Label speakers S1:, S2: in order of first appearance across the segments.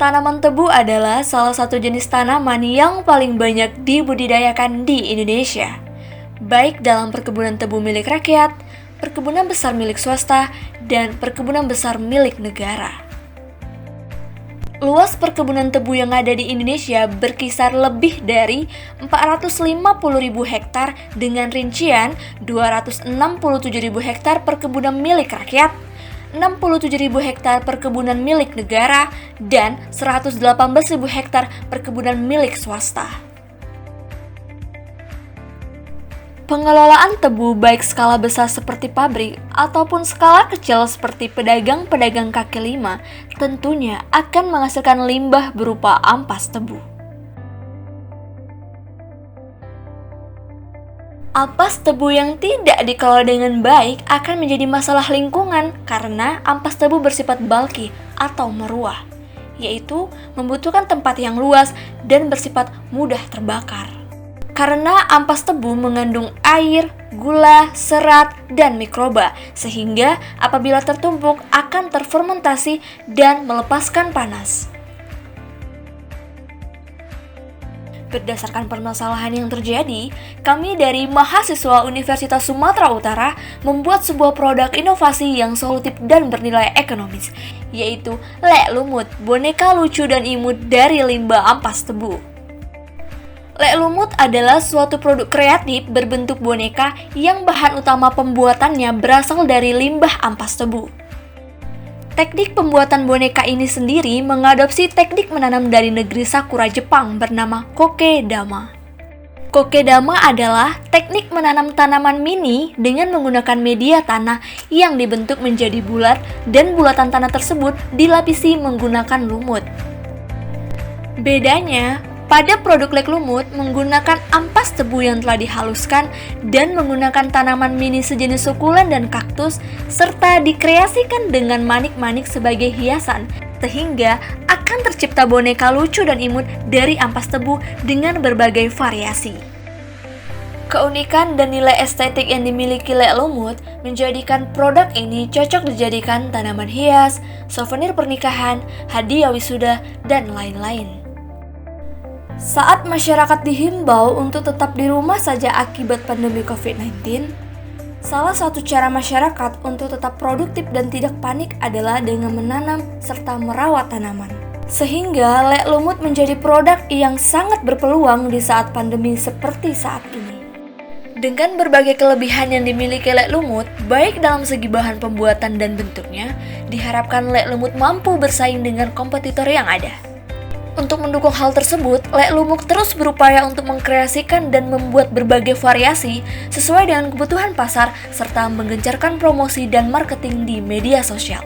S1: Tanaman tebu adalah salah satu jenis tanaman yang paling banyak dibudidayakan di Indonesia, baik dalam perkebunan tebu milik rakyat, perkebunan besar milik swasta, dan perkebunan besar milik negara. Luas perkebunan tebu yang ada di Indonesia berkisar lebih dari 450.000 hektar dengan rincian 267.000 hektar perkebunan milik rakyat, 67.000 hektar perkebunan milik negara, dan 118.000 hektar perkebunan milik swasta. Pengelolaan tebu baik skala besar seperti pabrik ataupun skala kecil seperti pedagang-pedagang kaki lima tentunya akan menghasilkan limbah berupa ampas tebu. Ampas tebu yang tidak dikelola dengan baik akan menjadi masalah lingkungan karena ampas tebu bersifat bulky atau meruah, yaitu membutuhkan tempat yang luas dan bersifat mudah terbakar. Karena ampas tebu mengandung air, gula, serat, dan mikroba, sehingga apabila tertumpuk akan terfermentasi dan melepaskan panas. Berdasarkan permasalahan yang terjadi, kami dari mahasiswa Universitas Sumatera Utara membuat sebuah produk inovasi yang solutif dan bernilai ekonomis, yaitu Lek Lumut, boneka lucu dan imut dari limbah ampas tebu. Lek Lumut adalah suatu produk kreatif berbentuk boneka yang bahan utama pembuatannya berasal dari limbah ampas tebu. Teknik pembuatan boneka ini sendiri mengadopsi teknik menanam dari negeri Sakura Jepang bernama kokedama. Kokedama adalah teknik menanam tanaman mini dengan menggunakan media tanah yang dibentuk menjadi bulat dan bulatan tanah tersebut dilapisi menggunakan lumut. Bedanya, pada produk Lek Lumut menggunakan ampas tebu yang telah dihaluskan dan menggunakan tanaman mini sejenis sukulen dan kaktus serta dikreasikan dengan manik-manik sebagai hiasan sehingga akan tercipta boneka lucu dan imut dari ampas tebu dengan berbagai variasi. Keunikan dan nilai estetik yang dimiliki Lek Lumut menjadikan produk ini cocok dijadikan tanaman hias, souvenir pernikahan, hadiah wisuda, dan lain-lain. Saat masyarakat dihimbau untuk tetap di rumah saja akibat pandemi COVID-19, salah satu cara masyarakat untuk tetap produktif dan tidak panik adalah dengan menanam serta merawat tanaman. Sehingga Lek Lumut menjadi produk yang sangat berpeluang di saat pandemi seperti saat ini. Dengan berbagai kelebihan yang dimiliki Lek Lumut, baik dalam segi bahan pembuatan dan bentuknya, diharapkan Lek Lumut mampu bersaing dengan kompetitor yang ada. Untuk mendukung hal tersebut, Lek Lumut terus berupaya untuk mengkreasikan dan membuat berbagai variasi sesuai dengan kebutuhan pasar serta menggencarkan promosi dan marketing di media sosial.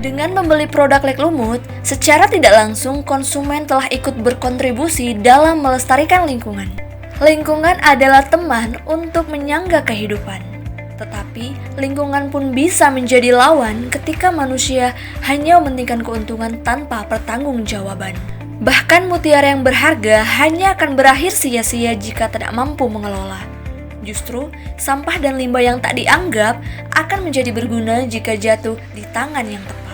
S1: Dengan membeli produk Lek Lumut, secara tidak langsung konsumen telah ikut berkontribusi dalam melestarikan lingkungan. Lingkungan adalah teman untuk menyangga kehidupan. Tetapi, lingkungan pun bisa menjadi lawan ketika manusia hanya mementingkan keuntungan tanpa pertanggungjawaban. Bahkan mutiara yang berharga hanya akan berakhir sia-sia jika tidak mampu mengelola. Justru, sampah dan limbah yang tak dianggap akan menjadi berguna jika jatuh di tangan yang tepat.